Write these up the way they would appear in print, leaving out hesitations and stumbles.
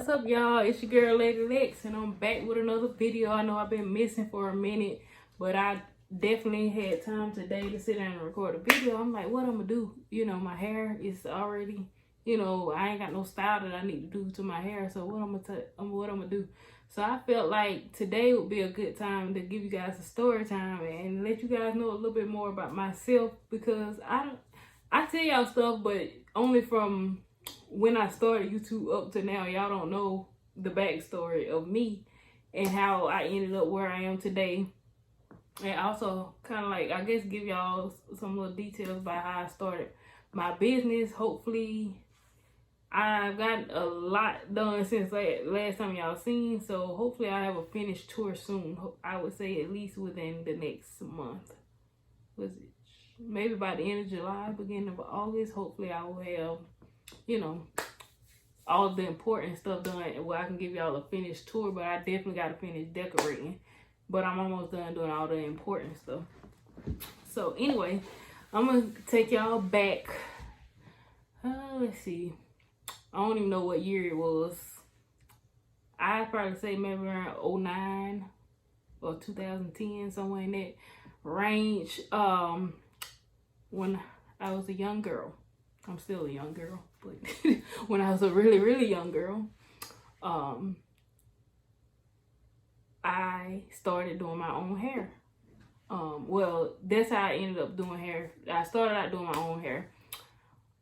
What's up, y'all? It's your girl Lady Lex, and I'm back with another video. I know I've been missing for a minute, but I definitely had time today to sit down and record a video. I'm like, what I'm gonna do? You know, my hair is already, I ain't got no style that I need to do to my hair. So what I'm gonna do? So I felt like today would be a good time to give you guys a story time and let you guys know a little bit more about myself, because I tell y'all stuff, but only from when I started YouTube up to now. Y'all don't know the backstory of me and how I ended up where I am today. And also kind of like, I guess, give y'all some little details about how I started my business. Hopefully I've got a lot done since last time y'all seen. So hopefully I have a finished tour soon. I would say at least within the next month. Was it? Maybe by the end of July, beginning of August. Hopefully I will have, all the important stuff done where I can give y'all a finished tour. But I definitely got to finish decorating. But I'm almost done doing all the important stuff. So anyway, I'm going to take y'all back. Let's see. I don't even know what year it was. I'd probably say maybe around 09 or 2010, somewhere in that range. When I was a young girl. I'm still a young girl, but when I was a really, really young girl, I started doing my own hair. Well, that's how I ended up doing hair. I started out doing my own hair.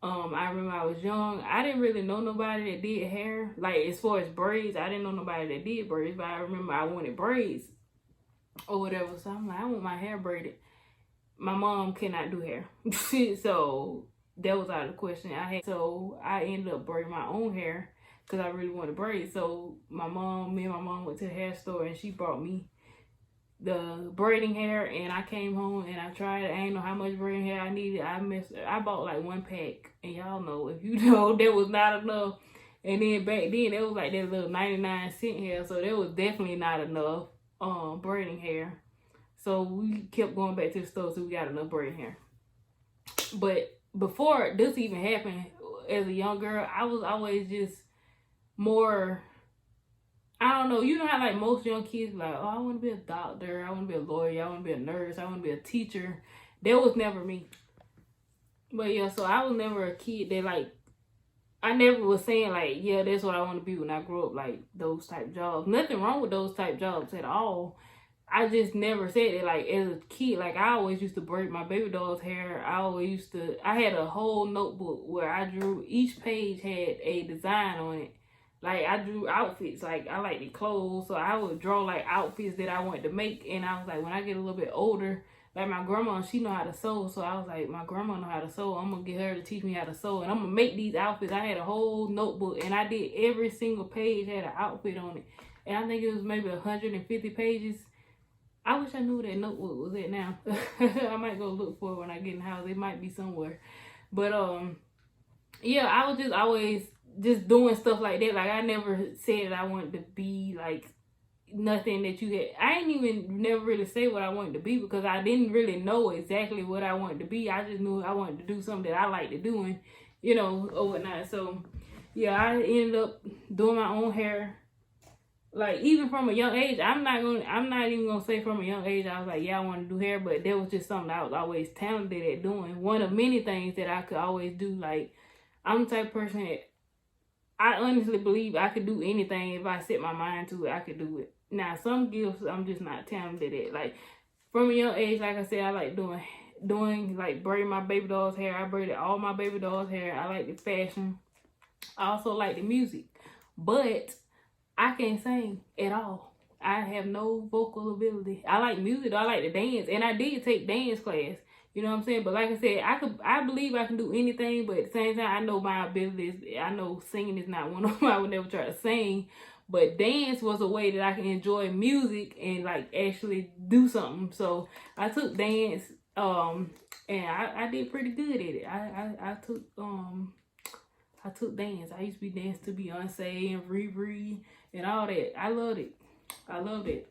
I remember I was young. I didn't really know nobody that did hair. Like, as far as braids, I didn't know nobody that did braids, but I remember I wanted braids or whatever. So I'm like, I want my hair braided. My mom cannot do hair. So that was out of the question. So I ended up braiding my own hair because I really wanted braids. So me and my mom went to the hair store and she brought me the braiding hair, and I came home and I tried it. I didn't know how much braiding hair I needed. I bought like one pack, and y'all know, if you know, that was not enough. And then back then it was like that little 99-cent hair, so that was definitely not enough braiding hair. So we kept going back to the store so we got enough braiding hair. But before this even happened, as a young girl, I was always just more, I don't know, you know how like most young kids be like, oh, I want to be a doctor, I want to be a lawyer, I want to be a nurse, I want to be a teacher. That was never me. But yeah, so I was never a kid that like, I never was saying like, yeah, that's what I want to be when I grow up, like those type jobs. Nothing wrong with those type jobs at all. I just never said it. Like, as a kid, like, I always used to braid my baby doll's hair. I had a whole notebook where I drew, each page had a design on it. Like, I drew outfits. Like, I liked the clothes, so I would draw, like, outfits that I wanted to make. And I was like, when I get a little bit older, like, my grandma, she know how to sew. So I was like, my grandma know how to sew. I'm going to get her to teach me how to sew. And I'm going to make these outfits. I had a whole notebook, and I did every single page had an outfit on it. And I think it was maybe 150 pages. I wish I knew where that notebook was at now. I might go look for it when I get in the house. It might be somewhere. But, yeah, I was just always just doing stuff like that. Like, I never said that I wanted to be, like, nothing that you had. I ain't even never really say what I wanted to be, because I didn't really know exactly what I wanted to be. I just knew I wanted to do something that I liked to doing, or whatnot. So, yeah, I ended up doing my own hair. Like, even from a young age, I'm not even gonna say from a young age I was like, yeah, I want to do hair, but that was just something I was always talented at doing. One of many things that I could always do. Like, I'm the type of person that I honestly believe I could do anything. If I set my mind to it, I could do it. Now, some gifts I'm just not talented at. Like, from a young age, like I said, I like doing like braiding my baby doll's hair. I braided all my baby doll's hair. I like the fashion. I also like the music, but I can't sing at all. I have no vocal ability. I like music, though. I like to dance, and I did take dance class. You know what I'm saying? But like I said, I believe I can do anything, but at the same time, I know my abilities. I know singing is not one of them. I would never try to sing, but dance was a way that I can enjoy music and like actually do something. So I took dance, and I did pretty good at it. I took dance. I used to be dancing to Beyonce and Riri and all that. I loved it. I loved it.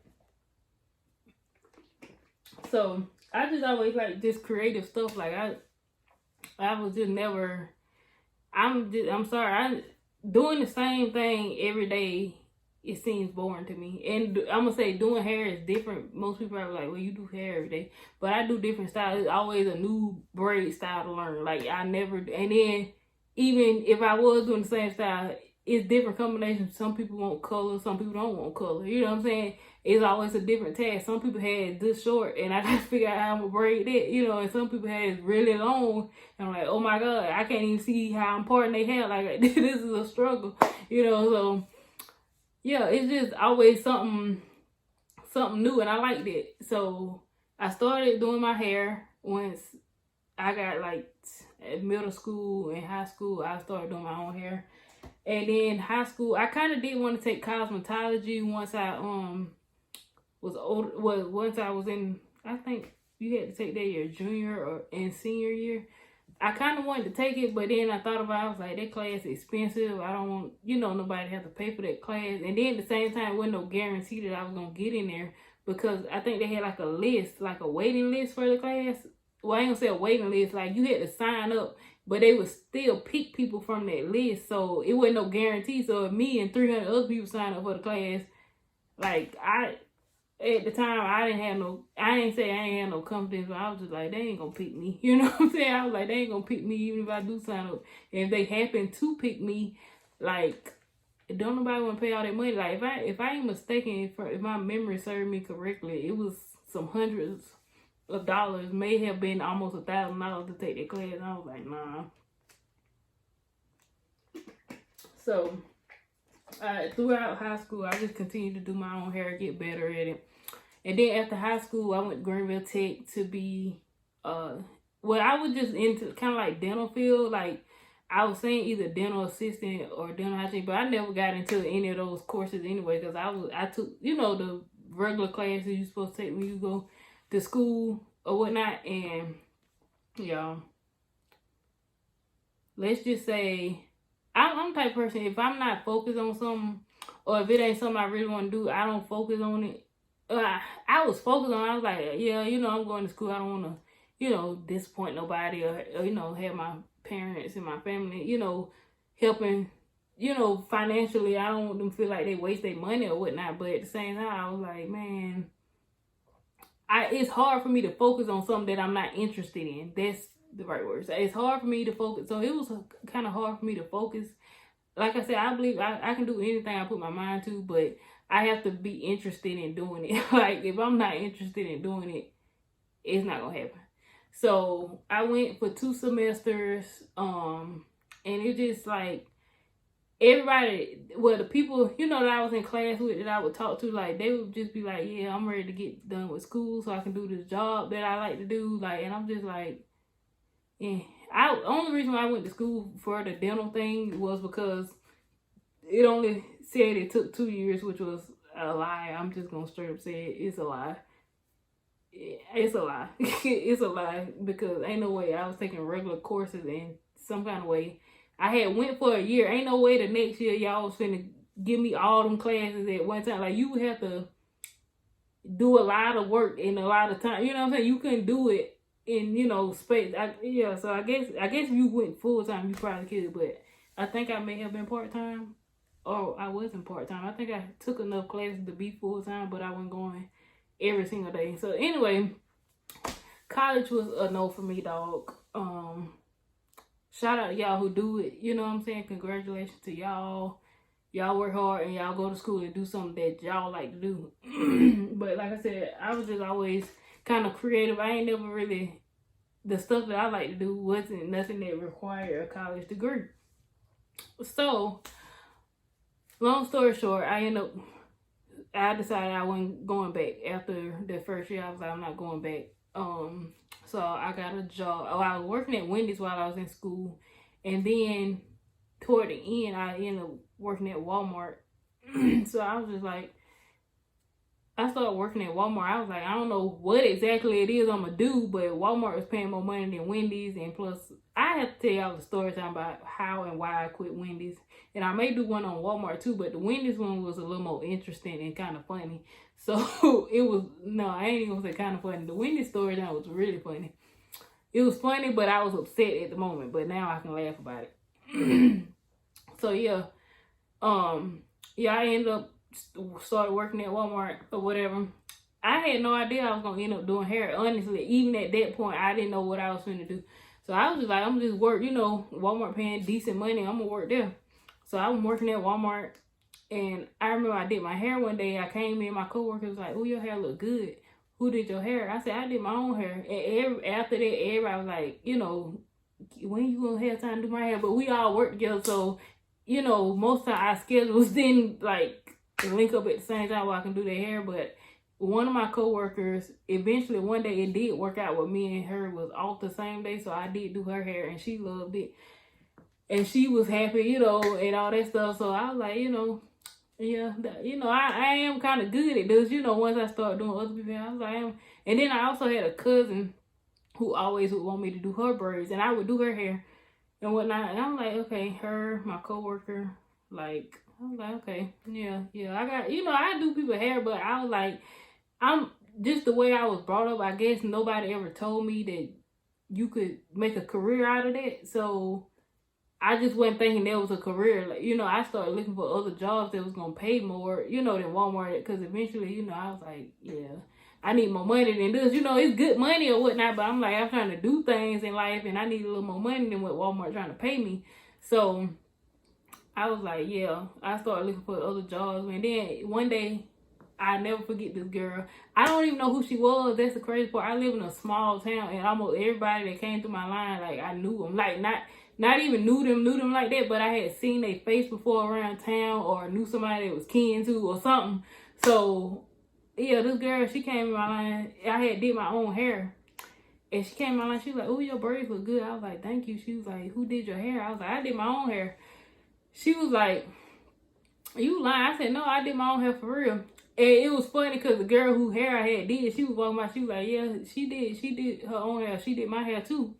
So I just always like just creative stuff. Like I was just never. I'm sorry. doing the same thing every day, it seems boring to me. And I'm gonna say doing hair is different. Most people are like, well, you do hair every day, but I do different styles. It's always a new braid style to learn. Like I never, and then even if I was doing the same style, it's different combinations. Some people want color, some people don't want color. You know what I'm saying? It's always a different task. Some people had this short, and I got to figure out how I'm gonna braid it. You know, and some people had it really long, and I'm like, oh my god, I can't even see how important they hair. Like this is a struggle. You know, so yeah, it's just always something new, and I liked it. So I started doing my hair once I got like at middle school and high school. I started doing my own hair, and then high school I kind of did want to take cosmetology once I was old. Well, once I was in, I think you had to take that your junior or in senior year. I kind of wanted to take it, but then I thought about it. I was like, that class is expensive. I don't want, nobody to have to pay for that class. And then at the same time, wasn't no guarantee that I was going to get in there, because I think they had like a list, like a waiting list for the class. Well, I ain't gonna say a waiting list. Like you had to sign up, but they would still pick people from that list. So it wasn't no guarantee. So if me and 300 other people signed up for the class, like at the time, I ain't had no confidence, but I was just like, they ain't gonna pick me. You know what I'm saying? I was like, they ain't gonna pick me even if I do sign up. And if they happen to pick me, like, don't nobody want to pay all that money. Like, if I ain't mistaken, if my memory served me correctly, it was some hundreds of dollars, may have been almost $1,000 to take that class. And I was like, nah. So throughout high school, I just continued to do my own hair, get better at it. And then after high school, I went to Greenville Tech to be, well, I was just into kind of like dental field. Like I was saying either dental assistant or dental hygiene, but I never got into any of those courses anyway, because I took, the regular classes you're supposed to take when you go to school or whatnot. And let's just say, I'm the type of person, if I'm not focused on something, or if it ain't something I really want to do, I don't focus on it. I was focused on it. I was like, yeah, I'm going to school. I don't want to, disappoint nobody, or have my parents and my family, helping, financially. I don't want them to feel like they waste their money or whatnot. But at the same time, I was like, man, it's hard for me to focus on something that I'm not interested in. That's the right word. So it's hard for me to focus. So it was kind of hard for me to focus. Like I said, I believe I can do anything I put my mind to, but I have to be interested in doing it. Like if I'm not interested in doing it, it's not gonna happen. So I went for 2 semesters, and it just like everybody, well, the people, that I was in class with, that I would talk to, like, they would just be like, yeah, I'm ready to get done with school so I can do this job that I like to do. Like, and I'm just like, yeah. Only reason why I went to school for the dental thing was because it only said it took 2 years, which was a lie. I'm just gonna straight up say it's a lie. It's a lie. It's a lie, because ain't no way I was taking regular courses in some kind of way. I had went for a year. Ain't no way the next year y'all was finna give me all them classes at one time. Like, you would have to do a lot of work in a lot of time. You know what I'm saying? You couldn't do it in, space. So I guess if you went full time, you probably could. But I think I may have been part time, or I wasn't part time. I think I took enough classes to be full time, but I wasn't going every single day. So anyway, college was a no for me, dog. Shout out to y'all who do it. You know what I'm saying? Congratulations to y'all. Y'all work hard and y'all go to school and do something that y'all like to do. But like I said, I was just always kind of creative. I ain't never really, the stuff that I like to do wasn't nothing that required a college degree. So, long story short, I decided I wasn't going back after the first year. I was like, I'm not going back. So I got a job. I was working at Wendy's while I was in school, and then toward the end, I ended up working at Walmart. So I was just like, I started working at Walmart. I was like, I don't know what exactly it is I'm gonna do, but Walmart was paying more money than Wendy's, and plus, I have to tell y'all the story time about how and why I quit Wendy's. And I may do one on Walmart too, but the Wendy's one was a little more interesting and kind of funny. So it was, no, I ain't even gonna say kind of funny. The Wendy's story that was really funny. It was funny, but I was upset at the moment. But now I can laugh about it. So yeah, Yeah, I ended up started working at Walmart or whatever. I had no idea I was gonna end up doing hair. Honestly, even at that point, I didn't know what I was going to do. So I was just like, I'm just work. Walmart paying decent money. I'm gonna work there. So I was working at Walmart, and I remember I did my hair one day. I came in, my coworker was like, "Oh, your hair look good. Who did your hair?" I said, "I did my own hair." And after that, everybody was like, when you gonna have time to do my hair? But we all work together, so most of our schedules didn't like link up at the same time where I can do their hair. But one of my coworkers, eventually one day it did work out with me and her was off the same day, so I did do her hair and she loved it. And she was happy, and all that stuff. So I was like, yeah, I am kind of good at this, once I start doing other people, I was like, I am. And then I also had a cousin who always would want me to do her braids, and I would do her hair and whatnot. And I'm like, okay, her, my coworker, like, I was like, okay, yeah, I got, I do people hair, but I was like, I'm just the way I was brought up. I guess nobody ever told me that you could make a career out of that. So I just wasn't thinking that was a career. Like, I started looking for other jobs that was going to pay more, than Walmart. Because eventually, I was like, yeah, I need more money than this. It's good money or whatnot. But I'm like, I'm trying to do things in life and I need a little more money than what Walmart trying to pay me. So I was like, yeah, I started looking for other jobs. And then one day, I never forget this girl. I don't even know who she was. That's the crazy part. I live in a small town and almost everybody that came through my line, like, I knew them. Like, not even knew them like that, but I had seen their face before around town or knew somebody that was kin to or something. So, yeah, this girl, she came in my line. I had did my own hair. And she came in my line. She was like, "Oh, your braids look good." I was like, "Thank you." She was like, "Who did your hair?" I was like, "I did my own hair." She was like, "You lying?" I said, "No, I did my own hair for real." And it was funny because the girl who hair I had did, she was walking by, she was like, "Yeah, she did her own hair. She did my hair too."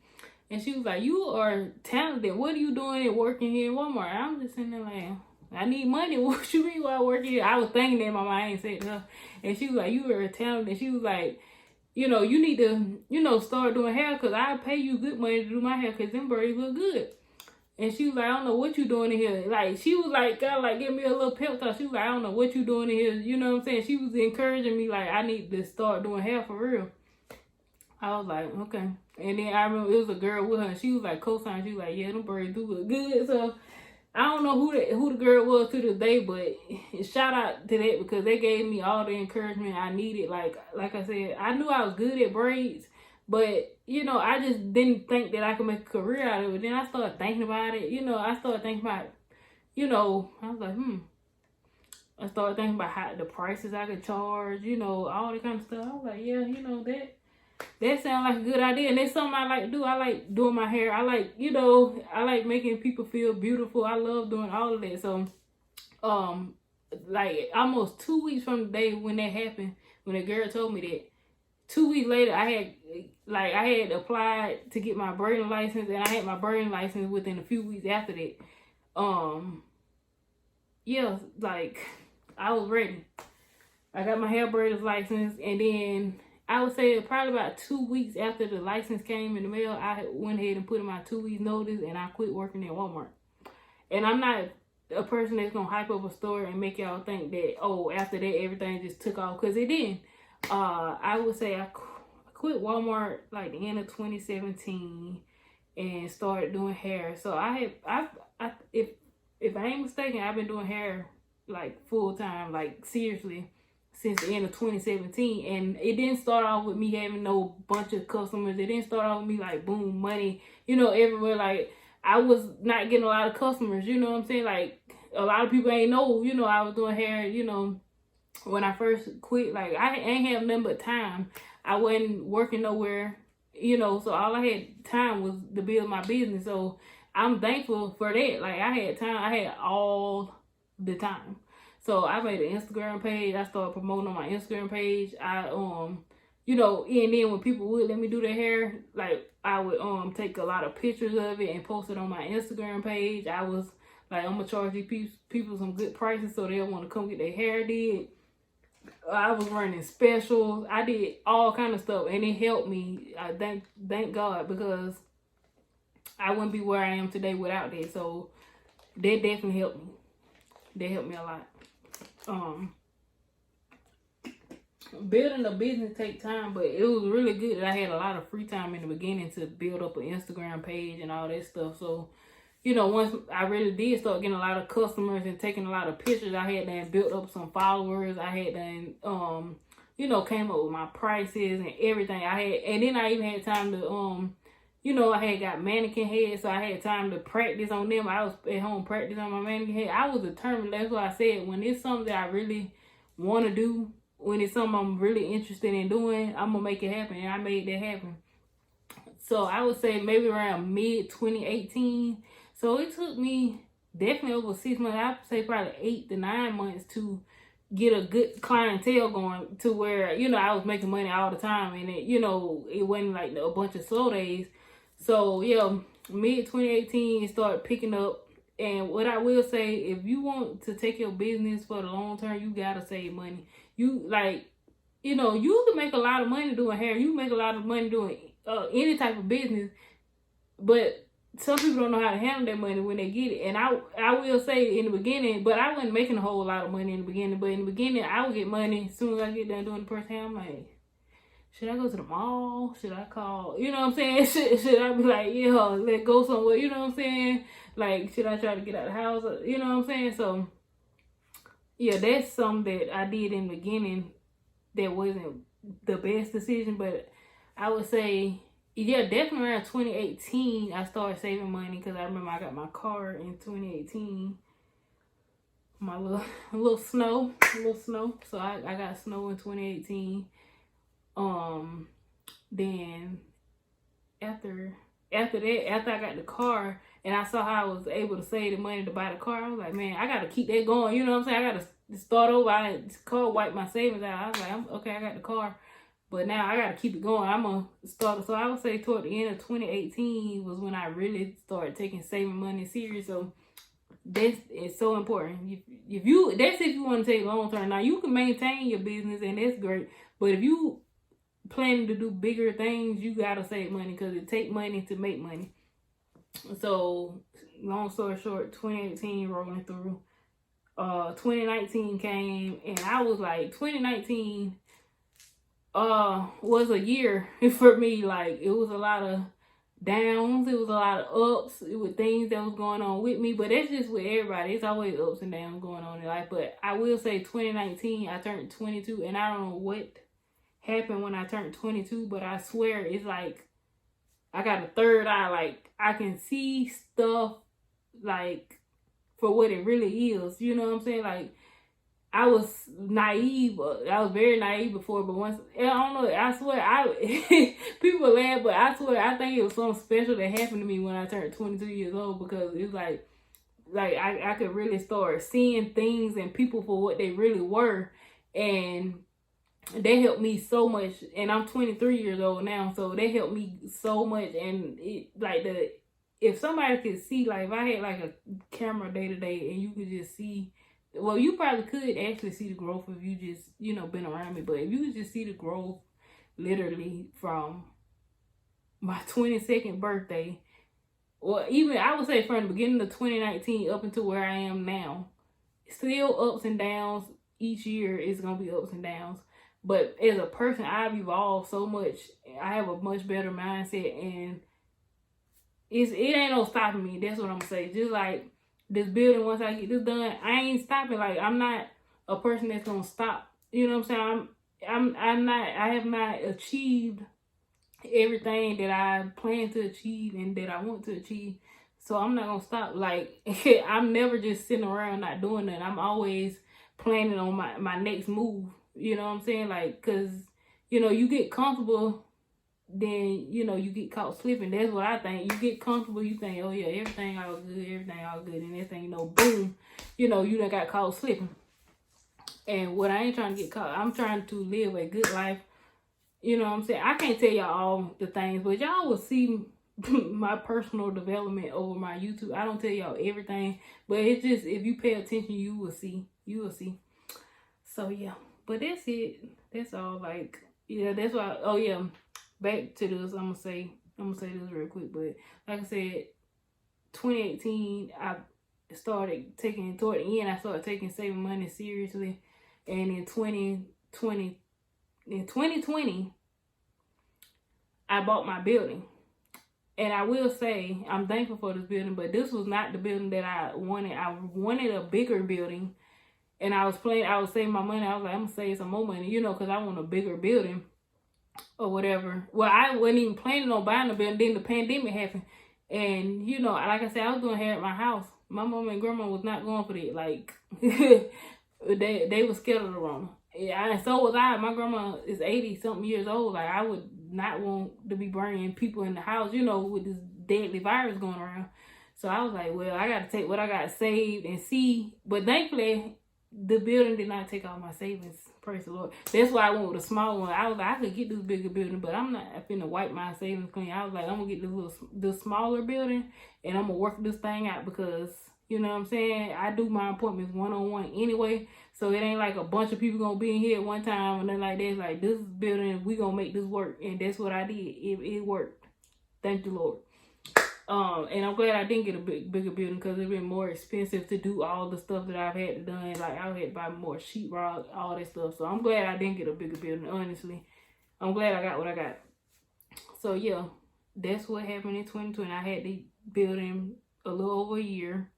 And she was like, "You are talented. What are you doing and working here in Walmart?" I'm just sitting there like, "I need money. What you mean why I work here?" I was thinking that in my mind, I ain't said to her. And she was like, "You are talented." And she was like, you need to, start doing hair because I pay you good money to do my hair because them braids look good. And she was like, "I don't know what you doing in here." Like, she was like, kind of like give me a little pep talk. She was like, "I don't know what you doing in here." You know what I'm saying? She was encouraging me like, I need to start doing hair for real. I was like, okay. And then I remember it was a girl with her. And she was like co-signing. She was like, "Yeah, them braids do look good." So I don't know who the girl was to this day, but shout out to that because they gave me all the encouragement I needed. Like I said, I knew I was good at braids, but I just didn't think that I could make a career out of it. Then I started thinking about it. I started thinking about, I was like, I started thinking about how the prices I could charge, all that kind of stuff. I was like, yeah, that sounds like a good idea. And that's something I like to do. I like doing my hair. I like, I like making people feel beautiful. I love doing all of that. So, like almost 2 weeks from the day when that happened, when the girl told me that, 2 weeks later, I had applied to get my braiding license, and I had my braiding license within a few weeks after that. Yeah, like I was ready. I got my hair braider's license, and then I would say probably about 2 weeks after the license came in the mail, I went ahead and put in my 2 weeks notice, and I quit working at Walmart. And I'm not a person that's gonna hype up a store and make y'all think that, oh, after that everything just took off, because it didn't. I would say I quit Walmart like the end of 2017 and started doing hair. So if I ain't mistaken, I've been doing hair like full time, like seriously, since the end of 2017. And it didn't start off with me having no bunch of customers. It didn't start off with me like boom money, everywhere. Like I was not getting a lot of customers, you know what I'm saying? Like a lot of people ain't know, I was doing hair, when I first quit. Like I ain't have nothing but time. I wasn't working nowhere, so all I had time was to build my business. So I'm thankful for that. Like I had time. I had all the time. So I made an Instagram page. I started promoting on my Instagram page. And then when people would let me do their hair, like I would take a lot of pictures of it and post it on my Instagram page. I was like, I'm gonna charge these people some good prices so they'll want to come get their hair did. I was running specials. I did all kind of stuff, and it helped me. I thank God, because I wouldn't be where I am today without that. So that definitely helped me. They helped me a lot. Building a business take time, but it was really good that I had a lot of free time in the beginning to build up an Instagram page and all that stuff. So, you know, once I really did start getting a lot of customers and taking a lot of pictures, I had then built up some followers. I had then, you know, came up with my prices and everything. And then I even had time to, you know, I had got mannequin heads, so I had time to practice on them. I was at home practicing on my mannequin head. I was determined. That's what I said. When it's something that I really want to do, when it's something I'm really interested in doing, I'm going to make it happen. And I made that happen. So I would say maybe around mid-2018. So it took me definitely over 6 months. I would say probably 8 to 9 months to get a good clientele going to where, you know, I was making money all the time. And, it, you know, it wasn't like a bunch of slow days. So, yeah, mid-2018, it started picking up. And what I will say, if you want to take your business for the long term, you got to save money. You, like, you know, you can make a lot of money doing hair. You can make a lot of money doing any type of business. But some people don't know how to handle that money when they get it. And I will say in the beginning, but I wasn't making a whole lot of money in the beginning. But in the beginning, I would get money as soon as I get done doing the first hair. I'm like, should I go to the mall? Should I call? You know what I'm saying? Should I be like, yeah, let's go somewhere? You know what I'm saying? Like, should I try to get out of the house? You know what I'm saying? So, yeah, that's something that I did in the beginning that wasn't the best decision. But I would say, yeah, definitely around 2018, I started saving money because I remember I got my car in 2018. My little snow. So I got snow in 2018. Then after I got the car and I saw how I was able to save the money to buy the car, I was like, man, I gotta keep that going. You know what I'm saying? I gotta start over. I had the car, wipe my savings out. I was like, okay, I got the car, but now I gotta keep it going. I'm gonna start. So I would say toward the end of 2018 was when I really started taking saving money serious. So that's it's so important. If you want to take long term. Now you can maintain your business and that's great, but if you planning to do bigger things, you gotta save money because it take money to make money. So long story short, 2018 rolling through, 2019 came and I was like, 2019 was a year for me. Like, it was a lot of downs, it was a lot of ups with things that was going on with me, but that's just with everybody. It's always ups and downs going on in life. But I will say 2019 I turned 22 and I don't know what happened when I turned 22, but I swear it's like I got a third eye. Like, I can see stuff like for what it really is. You know what I'm saying? Like, I was naive. I was very naive before, but once, I don't know, I swear, people laugh, but I swear, I think it was something special that happened to me when I turned 22 years old, because it's like I could really start seeing things and people for what they really were, and they helped me so much. And I'm 23 years old now, so they helped me so much. And it, like, if somebody could see, like, if I had like a camera day to day and you could just see, well, you probably could actually see the growth if you just, you know, been around me. But if you could just see the growth literally from my 22nd birthday, or even I would say from the beginning of 2019 up until where I am now, still ups and downs. Each year is going to be ups and downs. But as a person, I've evolved so much. I have a much better mindset, and it ain't no stopping me. That's what I'm gonna say. Just like this building, once I get this done, I ain't stopping. Like, I'm not a person that's gonna stop. You know what I'm saying? I have not achieved everything that I plan to achieve and that I want to achieve. So I'm not gonna stop. Like, I'm never just sitting around not doing nothing. I'm always planning on my next move. You know what I'm saying? Like, because, you know, you get comfortable, then, you know, you get caught slipping. That's what I think. You get comfortable, you think, oh, yeah, everything all good. And next thing you know, boom, you know, you done got caught slipping. And what I ain't trying to get caught, I'm trying to live a good life. You know what I'm saying? I can't tell y'all all the things, but y'all will see my personal development over my YouTube. I don't tell y'all everything, but it's just, if you pay attention, you will see. So, yeah. But that's it. That's all. Like, yeah, that's why. Oh yeah, back to this. I'm gonna say this real quick. But like I said, 2018, started taking, toward the end, I started taking saving money seriously. And in 2020, I bought my building. And I will say, I'm thankful for this building, but this was not the building that I wanted. I wanted a bigger building. And I was saving my money. I was like, I'm going to save some more money, you know, because I want a bigger building or whatever. Well, I wasn't even planning on buying a building. Then the pandemic happened. And, you know, like I said, I was doing hair at my house. My mom and grandma was not going for that. Like, they were scared of the Rona. Yeah, and so was I. My grandma is 80-something years old. Like, I would not want to be bringing people in the house, you know, with this deadly virus going around. So I was like, well, I got to take what I got saved and see. But thankfully, the building did not take all my savings. Praise the Lord. That's why I went with a small one. I was like, I could get this bigger building, but I'm not finna wipe my savings clean. I was like, I'm going to get this smaller building, and I'm going to work this thing out because, you know what I'm saying, I do my appointments one-on-one anyway. So it ain't like a bunch of people gonna be in here at one time and then like that. It's like, this building, we gonna make this work. And that's what I did. It worked. Thank you, Lord. And I'm glad I didn't get a bigger building because it's been more expensive to do all the stuff that I've had to done. Like, I had to buy more sheetrock, all that stuff. So I'm glad I didn't get a bigger building, honestly. I'm glad I got what I got. So yeah, that's what happened in 2020. I had the building a little over a year.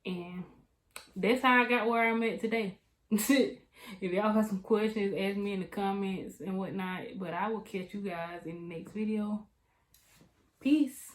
And that's how I got where I'm at today. If y'all got some questions, ask me in the comments and whatnot. But I will catch you guys in the next video. Peace.